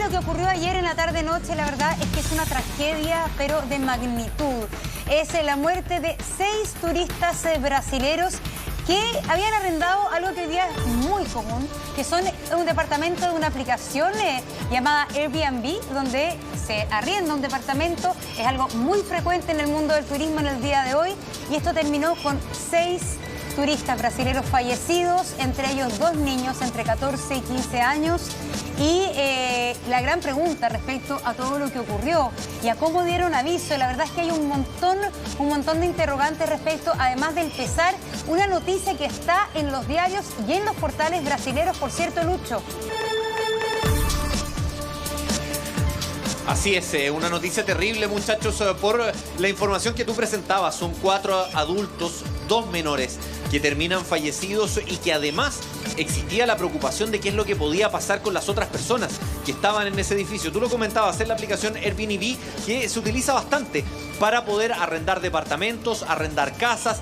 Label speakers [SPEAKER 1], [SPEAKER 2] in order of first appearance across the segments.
[SPEAKER 1] lo que ocurrió ayer en la tarde-noche, la verdad es que es una tragedia, pero de magnitud. Es la muerte de 6 turistas brasileros que habían arrendado algo que hoy día es muy común, que son un departamento de una aplicación llamada Airbnb, donde se arrienda un departamento. Es algo muy frecuente en el mundo del turismo en el día de hoy, y esto terminó con 6 turistas brasileños fallecidos, entre ellos 2 niños entre 14 y 15 años. Y la gran pregunta respecto a todo lo que ocurrió y a cómo dieron aviso, la verdad es que hay un montón de interrogantes respecto, además del pesar, una noticia que está en los diarios y en los portales brasileños, por cierto, Lucho.
[SPEAKER 2] Así es, una noticia terrible, muchachos, por la información que tú presentabas. Son 4 adultos, 2 menores que terminan fallecidos, y que además existía la preocupación de qué es lo que podía pasar con las otras personas que estaban en ese edificio. Tú lo comentabas, en la aplicación Airbnb, que se utiliza bastante para poder arrendar departamentos, arrendar casas,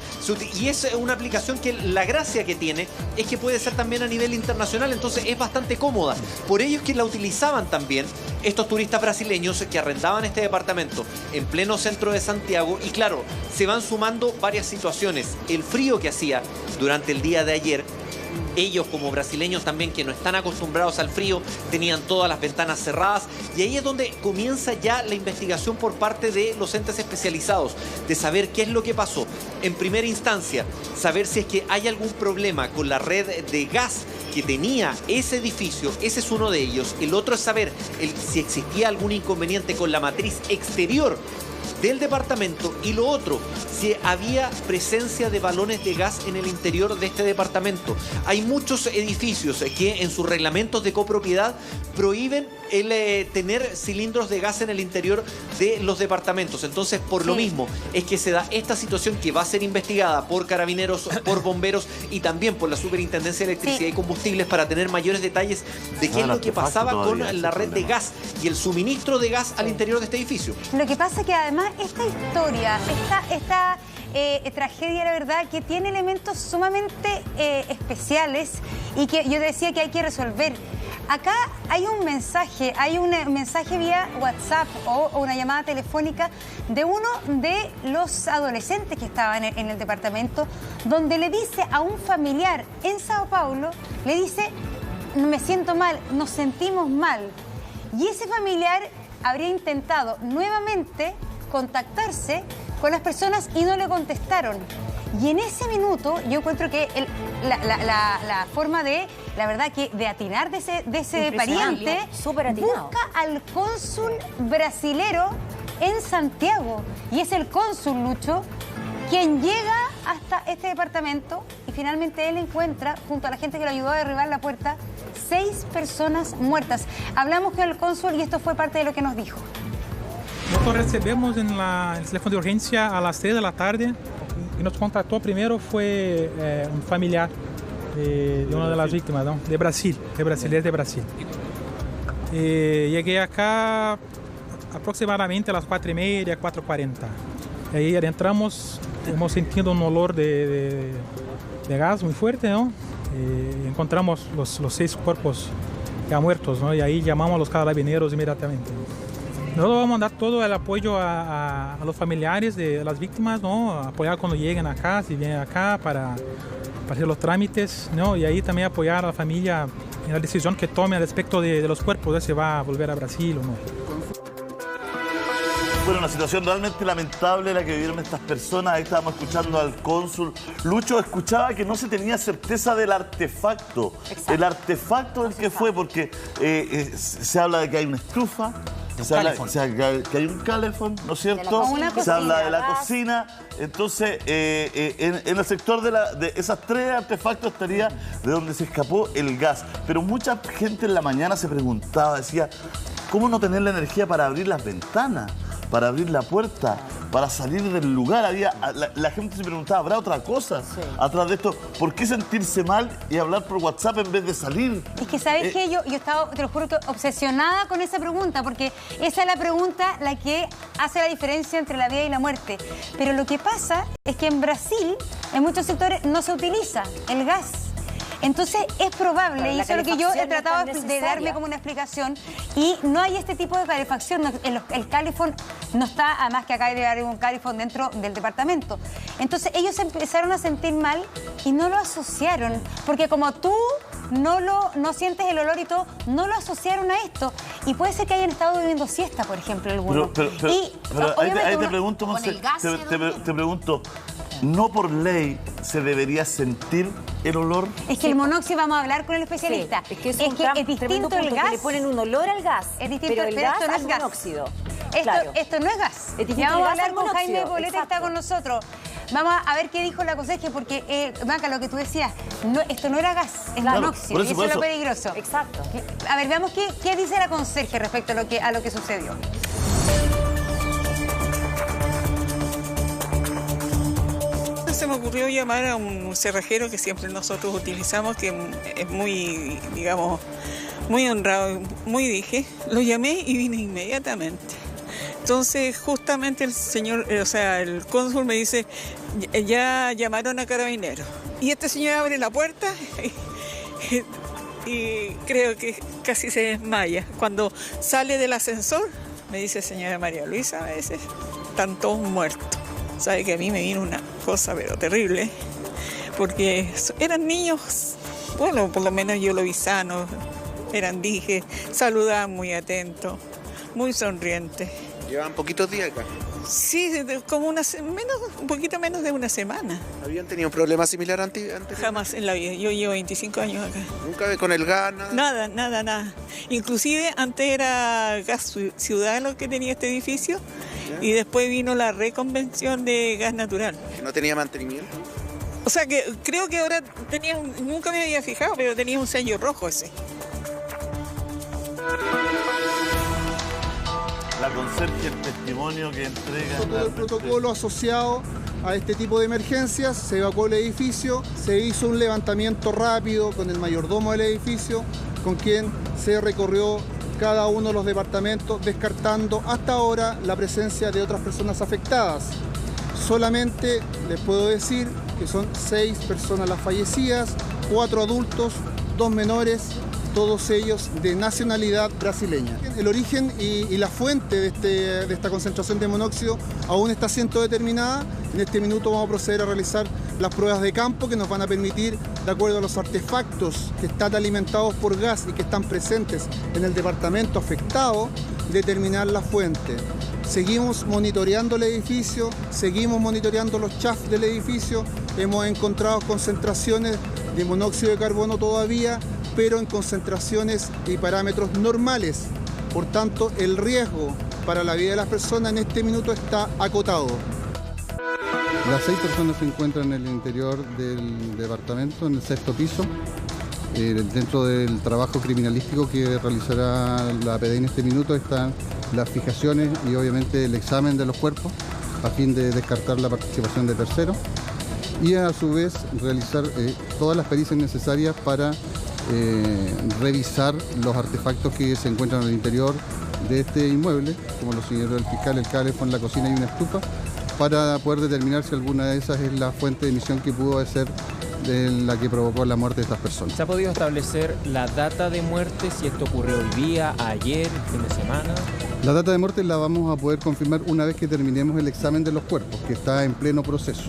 [SPEAKER 2] y es una aplicación que la gracia que tiene es que puede ser también a nivel internacional, entonces es bastante cómoda. Por ello es que la utilizaban también estos turistas brasileños que arrendaban este departamento en pleno centro de Santiago. Y claro, se van sumando varias situaciones. El frío que hacía durante el día de ayer, ellos como brasileños también, que no están acostumbrados al frío, tenían todas las ventanas cerradas, y ahí es donde comienza ya la investigación por parte de los entes especializados, de saber qué es lo que pasó. En primera instancia, saber si es que hay algún problema con la red de gas que tenía ese edificio. Ese es uno de ellos. El otro es saber si existía algún inconveniente con la matriz exterior del departamento, y lo otro, si había presencia de balones de gas en el interior de este departamento. Hay muchos edificios que en sus reglamentos de copropiedad prohíben el tener cilindros de gas en el interior de los departamentos. Entonces, por lo mismo, es que se da esta situación que va a ser investigada por carabineros, por bomberos y también por la Superintendencia de Electricidad y Combustibles, para tener mayores detalles de qué es lo que pasaba con la red de gas y el suministro de gas al interior de este edificio.
[SPEAKER 1] Lo que pasa es que además esta historia, esta tragedia, la verdad, que tiene elementos sumamente especiales, y que yo decía que hay que resolver. Acá hay un mensaje vía WhatsApp o una llamada telefónica de uno de los adolescentes que estaban en el departamento, donde le dice a un familiar en Sao Paulo, le dice: me siento mal, nos sentimos mal. Y ese familiar habría intentado nuevamente contactarse con las personas y no le contestaron. Y en ese minuto yo encuentro que la forma de, la verdad, que de atinar de ese pariente, busca al cónsul brasilero en Santiago. Y es el cónsul, Lucho, quien llega hasta este departamento, y finalmente él encuentra, junto a la gente que lo ayudó a derribar la puerta, 6 personas muertas. Hablamos con el cónsul y esto fue parte de lo que nos dijo.
[SPEAKER 3] Nosotros recebemos en el teléfono de urgencia a las 3 de la tarde, y nos contactó primero fue un familiar de una de las víctimas, ¿no? De Brasil, es de Brasil. Llegué acá aproximadamente a las 4:30, 4:40. Y ahí entramos, hemos sentido un olor de gas muy fuerte, ¿no? Encontramos los 6 cuerpos ya muertos, ¿no? Y ahí llamamos a los carabineros inmediatamente. Nosotros vamos a dar todo el apoyo a los familiares de las víctimas, ¿no? Apoyar cuando lleguen acá, si vienen acá, para hacer los trámites, ¿no? Y ahí también apoyar a la familia en la decisión que tome respecto de los cuerpos, si va a volver a Brasil o no.
[SPEAKER 4] Bueno, una situación realmente lamentable la que vivieron estas personas. Ahí estábamos escuchando al cónsul. Lucho escuchaba que no se tenía certeza del artefacto. Exacto. El artefacto del que fue, porque se habla de que hay una estufa, se habla que hay un calefón, ¿no es cierto? Se habla de la cocina. Entonces, en el sector de esas 3 artefactos estaría de donde se escapó el gas. Pero mucha gente en la mañana se preguntaba, decía, ¿cómo no tener la energía para abrir las ventanas, para abrir la puerta, para salir del lugar? La gente se preguntaba, ¿habrá otra cosa atrás de esto? ¿Por qué sentirse mal y hablar por WhatsApp en vez de salir?
[SPEAKER 1] Es que, ¿sabes qué? Yo estaba, te lo juro, que obsesionada con esa pregunta, porque esa es la pregunta la que hace la diferencia entre la vida y la muerte. Pero lo que pasa es que en Brasil, en muchos sectores, no se utiliza el gas. Entonces es probable, y eso es lo que yo he tratado de darme como una explicación, y no hay este tipo de calefacción. El calefón no está, además que acá debe haber un calefón dentro del departamento. Entonces ellos se empezaron a sentir mal y no lo asociaron, porque como tú no sientes el olor y todo, no lo asociaron a esto. Y puede ser que hayan estado viviendo siesta, por ejemplo, algunos.
[SPEAKER 4] Pero ahí te pregunto, Monse, te pregunto, ¿no por ley se debería sentir el olor?
[SPEAKER 1] Es que el monóxido, vamos a hablar con el especialista.
[SPEAKER 5] Sí, es distinto el gas. Le ponen un olor al gas,
[SPEAKER 1] es distinto,
[SPEAKER 5] pero el gas
[SPEAKER 1] esto no
[SPEAKER 5] al
[SPEAKER 1] es gas.
[SPEAKER 5] monóxido.
[SPEAKER 1] Esto no es gas.
[SPEAKER 5] Ya
[SPEAKER 1] vamos a hablar con Jaime Poblete, que está con nosotros. Vamos a ver qué dijo la conserje, porque, Maca, lo que tú decías, esto no era gas, es monóxido, y eso es lo peligroso.
[SPEAKER 5] Exacto.
[SPEAKER 1] A ver, veamos qué dice la conserje respecto a lo que sucedió.
[SPEAKER 6] Se me ocurrió llamar a un cerrajero que siempre nosotros utilizamos, que es muy, digamos, muy honrado, muy dije. Lo llamé y vine inmediatamente. Entonces, justamente el cónsul me dice, ya llamaron a Carabineros. Y este señor abre la puerta y creo que casi se desmaya. Cuando sale del ascensor, me dice, señora María Luisa, a veces están todos muertos. Sabe que a mí me vino una cosa pero terrible, porque eran niños, bueno, por lo menos yo lo vi sano, dije, saludaban muy atentos, muy sonrientes.
[SPEAKER 7] ¿Llevaban poquitos días acá?
[SPEAKER 6] Sí, como un poquito menos de una semana.
[SPEAKER 7] ¿Habían tenido un problema similar antes?
[SPEAKER 6] Jamás en la vida, yo llevo 25 años acá.
[SPEAKER 7] ¿Nunca con el gas, nada?
[SPEAKER 6] Nada. Inclusive antes era Gas Ciudad lo que tenía este edificio, ¿ya? Y después vino la reconvención de gas natural.
[SPEAKER 7] ¿No tenía mantenimiento?
[SPEAKER 6] O sea que creo que ahora nunca me había fijado, pero tenía un sello rojo ese.
[SPEAKER 4] La conserje, el testimonio que entrega.
[SPEAKER 8] Todo el protocolo asociado a este tipo de emergencias, se evacuó el edificio, se hizo un levantamiento rápido con el mayordomo del edificio, con quien se recorrió cada uno de los departamentos, descartando hasta ahora la presencia de otras personas afectadas. Solamente les puedo decir que son 6 personas las fallecidas, 4 adultos, 2 menores, todos ellos de nacionalidad brasileña. El origen y la fuente de esta concentración de monóxido aún está siendo determinada. En este minuto vamos a proceder a realizar las pruebas de campo que nos van a permitir, de acuerdo a los artefactos que están alimentados por gas y que están presentes en el departamento afectado, determinar la fuente. Seguimos monitoreando el edificio, seguimos monitoreando los chafs del edificio. Hemos encontrado concentraciones de monóxido de carbono todavía, pero en concentraciones y parámetros normales. Por tanto, el riesgo para la vida de las personas en este minuto está acotado.
[SPEAKER 9] Las 6 personas se encuentran en el interior del departamento, en el 6º piso. Dentro del trabajo criminalístico que realizará la PDI en este minuto están las fijaciones y obviamente el examen de los cuerpos a fin de descartar la participación de terceros y a su vez realizar todas las pericias necesarias para revisar los artefactos que se encuentran al interior de este inmueble, como lo señaló el fiscal, el calefón, la cocina y una estufa, para poder determinar si alguna de esas es la fuente de emisión que pudo ser la que provocó la muerte de estas personas.
[SPEAKER 10] ¿Se ha podido establecer la data de muerte, si esto ocurrió hoy día, ayer, fin de semana?
[SPEAKER 9] La data de muerte la vamos a poder confirmar una vez que terminemos el examen de los cuerpos, que está en pleno proceso.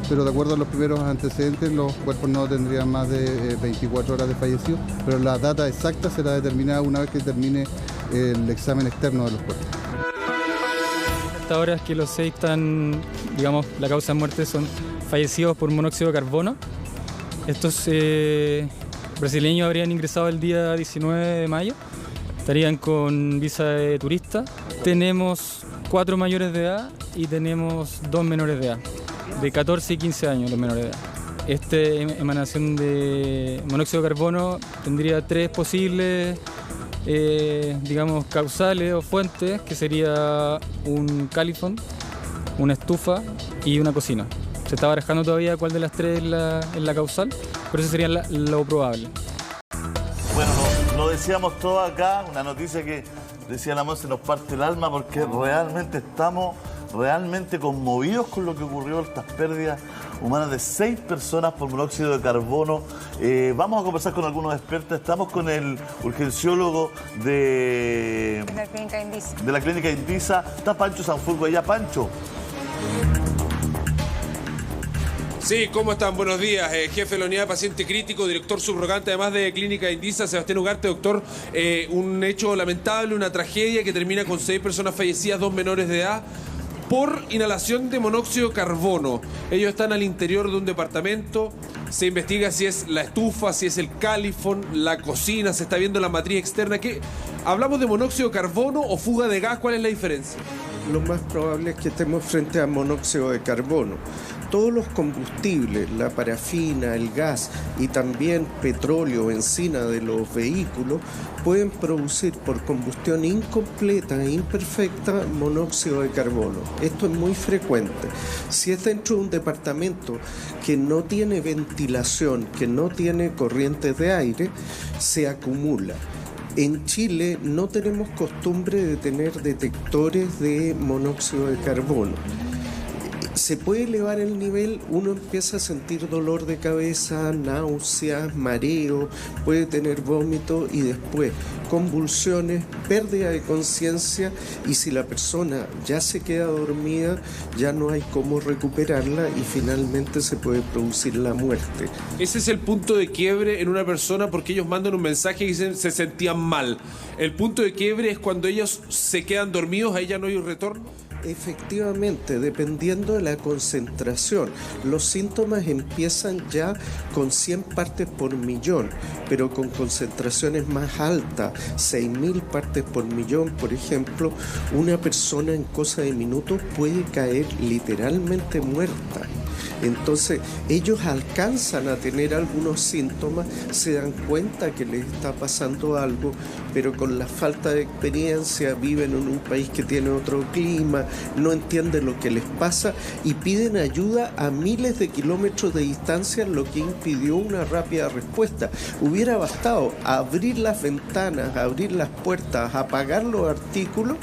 [SPEAKER 9] Pero de acuerdo a los primeros antecedentes, los cuerpos no tendrían más de 24 horas de fallecido, pero la data exacta será determinada una vez que termine el examen externo de los cuerpos.
[SPEAKER 11] Hasta ahora es que los 6 están, digamos, la causa de muerte son fallecidos por monóxido de carbono. Estos brasileños habrían ingresado el día 19 de mayo, estarían con visa de turista. Tenemos 4 mayores de edad y tenemos 2 menores de edad, de 14 y 15 años los menores de edad. Esta emanación de monóxido de carbono tendría 3 posibles digamos, causales o fuentes, que sería un calefón, una estufa y una cocina. Se está barajando todavía cuál de las 3 es la causal, pero eso sería lo probable.
[SPEAKER 4] Bueno, lo decíamos todo acá, una noticia que decía la Monse nos parte el alma porque realmente estamos realmente conmovidos con lo que ocurrió, estas pérdidas humanas de 6 personas por monóxido de carbono. Vamos a conversar con algunos expertos. Estamos con el urgenciólogo de la clínica Indisa. Está Pancho Sanfurgo allá. Pancho.
[SPEAKER 12] Sí, ¿cómo están? Buenos días. Jefe de la unidad de paciente crítico, director subrogante, además de Clínica Indisa, Sebastián Ugarte. Doctor, un hecho lamentable, una tragedia que termina con 6 personas fallecidas, 2 menores de edad, por inhalación de monóxido de carbono. Ellos están al interior de un departamento, se investiga si es la estufa, si es el calefón, la cocina, se está viendo la matriz externa. ¿Qué? ¿Hablamos de monóxido de carbono o fuga de gas? ¿Cuál es la diferencia?
[SPEAKER 13] Lo más probable es que estemos frente a monóxido de carbono. Todos los combustibles, la parafina, el gas y también petróleo, benzina de los vehículos, pueden producir por combustión incompleta e imperfecta monóxido de carbono. Esto es muy frecuente. Si es dentro de un departamento que no tiene ventilación, que no tiene corrientes de aire, se acumula. En Chile no tenemos costumbre de tener detectores de monóxido de carbono. Se puede elevar el nivel, uno empieza a sentir dolor de cabeza, náuseas, mareo, puede tener vómito y después convulsiones, pérdida de conciencia, y si la persona ya se queda dormida, ya no hay cómo recuperarla y finalmente se puede producir la muerte.
[SPEAKER 12] Ese es el punto de quiebre en una persona, porque ellos mandan un mensaje y dicen se sentían mal. El punto de quiebre es cuando ellos se quedan dormidos, ahí ya no hay un retorno.
[SPEAKER 13] Efectivamente, dependiendo de la concentración, los síntomas empiezan ya con 100 partes por millón, pero con concentraciones más altas, 6.000 partes por millón, por ejemplo, una persona en cosa de minutos puede caer literalmente muerta. Entonces, ellos alcanzan a tener algunos síntomas, se dan cuenta que les está pasando algo, pero con la falta de experiencia, viven en un país que tiene otro clima, no entienden lo que les pasa y piden ayuda a miles de kilómetros de distancia, lo que impidió una rápida respuesta. Hubiera bastado abrir las ventanas, abrir las puertas, apagar los artículos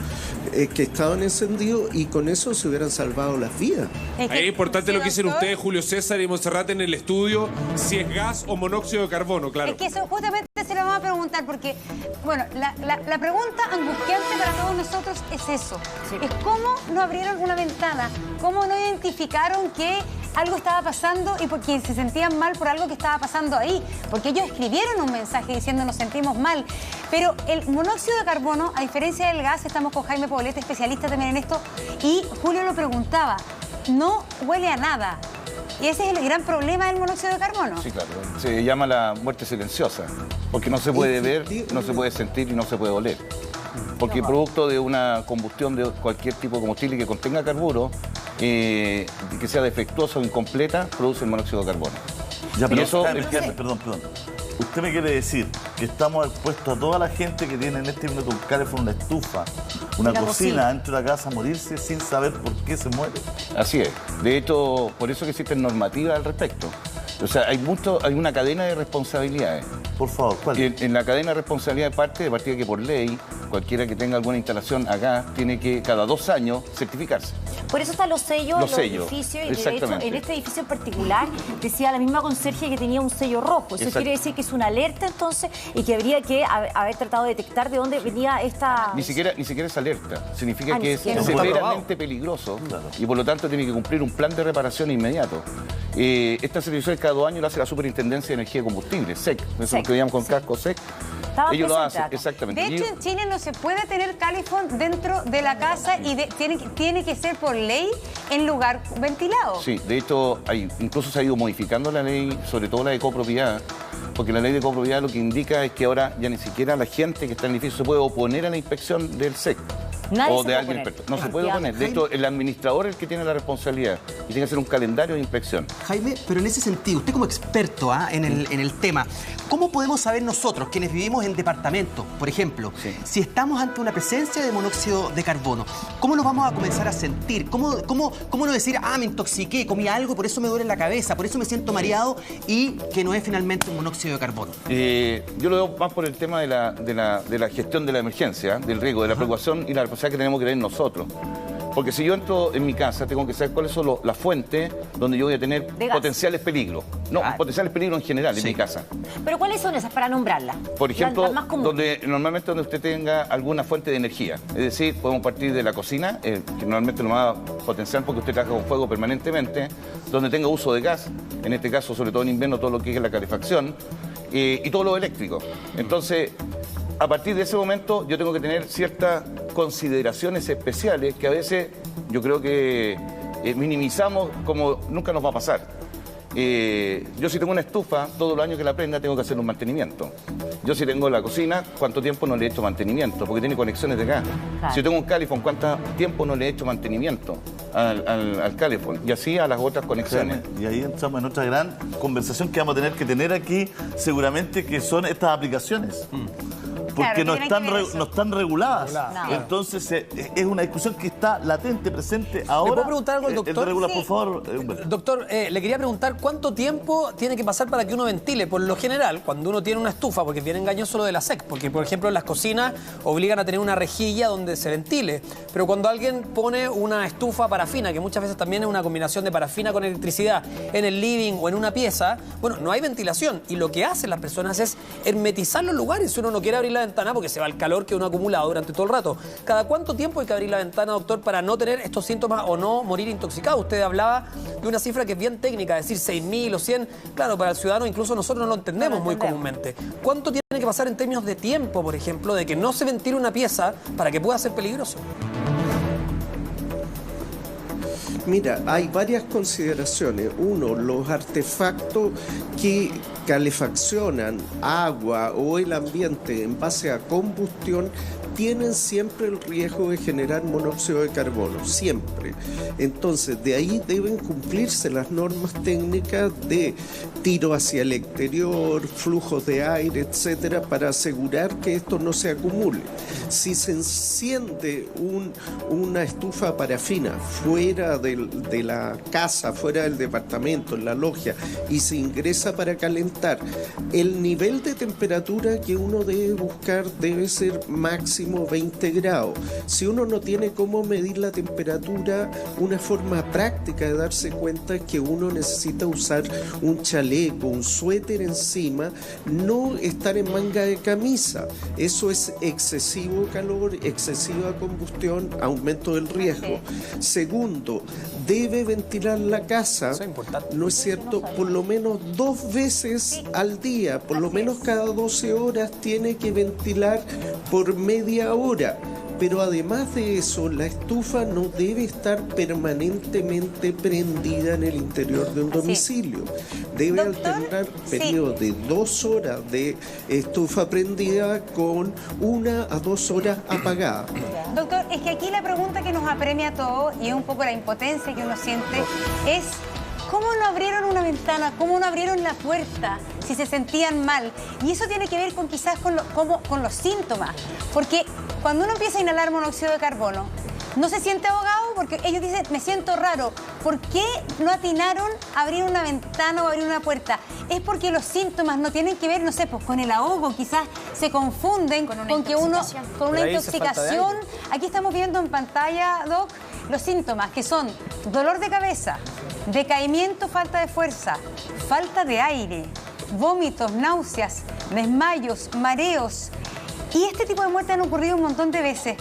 [SPEAKER 13] que estaban encendidos y con eso se hubieran salvado las vidas.
[SPEAKER 12] Ahí es importante lo que dicen ustedes, Julio César y Monserrate, en el estudio, si es gas o monóxido de carbono, claro.
[SPEAKER 1] Es que eso justamente se lo vamos a preguntar porque, bueno, la pregunta angustiante para todos nosotros es eso. Sí. Es cómo no abrieron una ventana, cómo no identificaron que algo estaba pasando y porque se sentían mal por algo que estaba pasando ahí. Porque ellos escribieron un mensaje diciendo nos sentimos mal. Pero el monóxido de carbono, a diferencia del gas, estamos con Jaime Poblete, especialista también en esto, y Julio lo preguntaba, no huele a nada. Y ese es el gran problema del monóxido de carbono.
[SPEAKER 14] Sí, claro. Se llama la muerte silenciosa, porque no se puede ver, no se puede sentir y no se puede oler. Porque producto de una combustión de cualquier tipo de combustible que contenga carburo, que sea defectuosa o incompleta, produce el monóxido de carbono.
[SPEAKER 4] Ya, pero
[SPEAKER 14] y eso,
[SPEAKER 4] perdón. Usted me quiere decir que estamos expuestos a toda la gente que tiene en este momento un calefón, una estufa, una cocina dentro de la casa a morirse sin saber por qué se muere.
[SPEAKER 14] Así es. De hecho, por eso que existen normativas al respecto. O sea, hay una cadena de responsabilidades.
[SPEAKER 4] Por favor, ¿cuál?
[SPEAKER 14] En la cadena de responsabilidad de partida que por ley, cualquiera que tenga alguna instalación acá tiene que cada 2 años certificarse.
[SPEAKER 5] Por eso están los sellos, los edificios, y de hecho en este edificio en particular decía la misma conserje que tenía un sello rojo. Eso quiere decir que es una alerta entonces y que habría que haber tratado de detectar de dónde venía esta...
[SPEAKER 14] Ni siquiera es alerta, significa que es severamente peligroso y por lo tanto tiene que cumplir un plan de reparación inmediato. Esta certificación cada 2 años la hace la Superintendencia de Energía y Combustible, SEC, eso es lo que llamamos con casco SEC. Ellos lo hacen, exactamente.
[SPEAKER 1] De hecho, en Chile no se puede tener calefón dentro de la casa y tiene que ser por ley en lugar ventilado.
[SPEAKER 14] Sí, de hecho, incluso se ha ido modificando la ley, sobre todo la de copropiedad, porque la ley de copropiedad lo que indica es que ahora ya ni siquiera la gente que está en el edificio se puede oponer a la inspección del SEC. O de alguien experto. No se puede oponer. De hecho, el administrador es el que tiene la responsabilidad y tiene que hacer un calendario de inspección.
[SPEAKER 15] Jaime, pero en ese sentido, usted como experto en el tema, ¿cómo podemos saber nosotros, quienes vivimos en departamentos, por ejemplo, si estamos ante una presencia de monóxido de carbono? ¿Cómo lo vamos a comenzar a sentir? ¿Cómo no decir, me intoxiqué, comí algo, por eso me duele la cabeza, por eso me siento mareado y que no es finalmente un monóxido de carbono?
[SPEAKER 14] Yo lo veo más por el tema de la gestión de la emergencia, del riesgo, de la preocupación y la responsabilidad que tenemos que tener nosotros. Porque si yo entro en mi casa, tengo que saber cuáles son las fuentes donde yo voy a tener potenciales peligros. No, potenciales peligros en general en mi casa.
[SPEAKER 5] ¿Pero cuáles son esas para nombrarlas?
[SPEAKER 14] Por ejemplo, normalmente donde usted tenga alguna fuente de energía. Es decir, podemos partir de la cocina, que normalmente lo más potencial porque usted trabaja con fuego permanentemente, donde tenga uso de gas, en este caso, sobre todo en invierno, todo lo que es la calefacción, y todo lo eléctrico. Entonces, a partir de ese momento yo tengo que tener ciertas consideraciones especiales que a veces yo creo que minimizamos como nunca nos va a pasar. Yo si tengo una estufa, todos los años que la prenda tengo que hacer un mantenimiento. Yo si tengo la cocina, ¿cuánto tiempo no le he hecho mantenimiento? Porque tiene conexiones de gas. Claro. Si yo tengo un calefón, ¿cuánto tiempo no le he hecho mantenimiento al calefón? Y así a las otras conexiones.
[SPEAKER 4] Y ahí entramos en otra gran conversación que vamos a tener aquí, seguramente, que son estas aplicaciones. Porque no están reguladas. No. Entonces es una discusión que está latente, presente ahora.
[SPEAKER 16] ¿Le puedo preguntar algo al doctor?
[SPEAKER 4] Por favor.
[SPEAKER 16] Doctor, le quería preguntar cuánto tiempo tiene que pasar para que uno ventile. Por lo general, cuando uno tiene una estufa, porque es bien engañoso lo de la SEC, porque por ejemplo en las cocinas obligan a tener una rejilla donde se ventile. Pero cuando alguien pone una estufa parafina, que muchas veces también es una combinación de parafina con electricidad, en el living o en una pieza, bueno, no hay ventilación. Y lo que hacen las personas es hermetizar los lugares. Si uno no quiere abrir la ventana porque se va el calor que uno ha acumulado durante todo el rato. ¿Cada cuánto tiempo hay que abrir la ventana, doctor, para no tener estos síntomas o no morir intoxicado? Usted hablaba de una cifra que es bien técnica, decir 6.000 o 100. Claro, para el ciudadano incluso nosotros no lo entendemos muy comúnmente. ¿Cuánto tiene que pasar en términos de tiempo, por ejemplo, de que no se ventile una pieza para que pueda ser peligroso?
[SPEAKER 13] Mira, hay varias consideraciones. Uno, los artefactos que calefaccionan agua o el ambiente en base a combustión tienen siempre el riesgo de generar monóxido de carbono, siempre. Entonces, de ahí deben cumplirse las normas técnicas de tiro hacia el exterior, flujos de aire, etcétera, para asegurar que esto no se acumule. Si se enciende una estufa parafina fuera de la casa, fuera del departamento, en la logia, y se ingresa para calentar, el nivel de temperatura que uno debe buscar debe ser máximo 20 grados. Si uno no tiene cómo medir la temperatura, una forma práctica de darse cuenta es que uno necesita usar un chaleco, un suéter encima, no estar en manga de camisa. Eso es excesivo calor, excesiva combustión, aumento del riesgo. Segundo, debe ventilar la casa, ¿no es cierto?, por lo menos 2 veces al día, por lo menos cada 12 horas tiene que ventilar por media hora. Pero además de eso, la estufa no debe estar permanentemente prendida en el interior de un domicilio. Debe alternar periodos de 2 horas de estufa prendida con 1 a 2 horas apagada.
[SPEAKER 1] Doctor, es que aquí la pregunta que nos apremia a todos, y es un poco la impotencia que uno siente, es ¿cómo no abrieron una ventana? ¿Cómo no abrieron la puerta si se sentían mal? Y eso tiene que ver con quizás con los síntomas. Porque cuando uno empieza a inhalar monóxido de carbono, no se siente ahogado porque ellos dicen, me siento raro. ¿Por qué no atinaron a abrir una ventana o abrir una puerta? Es porque los síntomas no tienen que ver, no sé, pues con el ahogo, quizás se confunden con una intoxicación. Aquí estamos viendo en pantalla, Doc, los síntomas que son dolor de cabeza, decaimiento, falta de fuerza, falta de aire, vómitos, náuseas, desmayos, mareos. Y este tipo de muertes han ocurrido un montón de veces.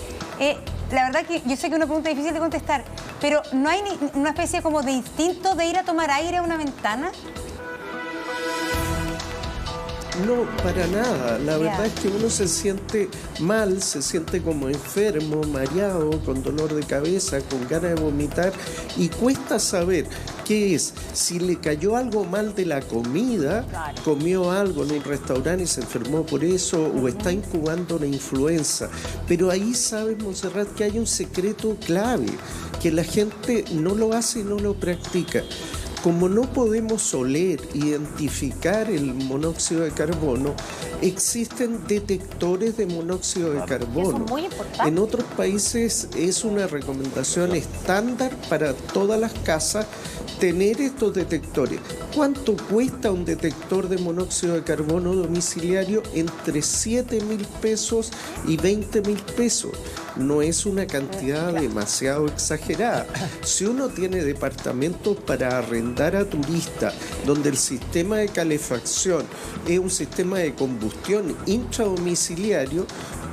[SPEAKER 1] La verdad que yo sé que es una pregunta difícil de contestar, pero ¿no hay una especie como de instinto de ir a tomar aire a una ventana?
[SPEAKER 13] No, para nada. La verdad es que uno se siente mal, se siente como enfermo, mareado, con dolor de cabeza, con ganas de vomitar, y cuesta saber qué es. Si le cayó algo mal de la comida, comió algo en un restaurante y se enfermó por eso, o está incubando una influenza. Pero ahí sabe, Montserrat, que hay un secreto clave, que la gente no lo hace y no lo practica. Como no podemos oler, identificar el monóxido de carbono, existen detectores de monóxido de carbono.
[SPEAKER 5] Muy importante.
[SPEAKER 13] En otros países es una recomendación estándar para todas las casas tener estos detectores. ¿Cuánto cuesta un detector de monóxido de carbono domiciliario? Entre 7.000 pesos y 20.000 pesos. No es una cantidad demasiado exagerada. Si uno tiene departamentos para arrendar a turistas, donde el sistema de calefacción es un sistema de combustión intradomiciliario,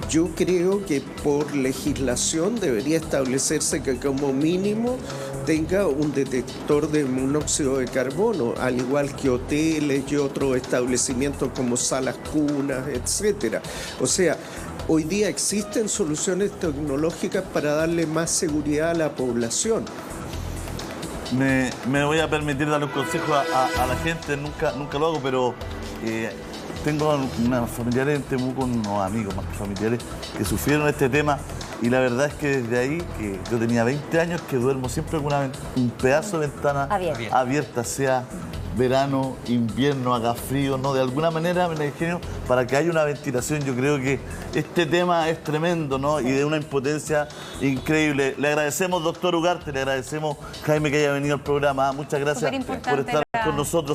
[SPEAKER 13] yo creo que por legislación debería establecerse que como mínimo tenga un detector de monóxido de carbono, al igual que hoteles y otros establecimientos como salas cunas, etcétera. O sea, hoy día existen soluciones tecnológicas para darle más seguridad a la población.
[SPEAKER 4] Me voy a permitir darle un consejo a la gente, nunca lo hago, pero tengo unos familiares en Temuco, unos amigos más que familiares, que sufrieron este tema. Y la verdad es que desde ahí, que yo tenía 20 años, que duermo siempre con un pedazo de ventana abierta, sea verano, invierno, haga frío, no, de alguna manera me la ingenio para que haya una ventilación. Yo creo que este tema es tremendo, ¿no? Y de una impotencia increíble. Le agradecemos, doctor Ugarte, le agradecemos, Jaime, que haya venido al programa. Muchas gracias por estar con nosotros.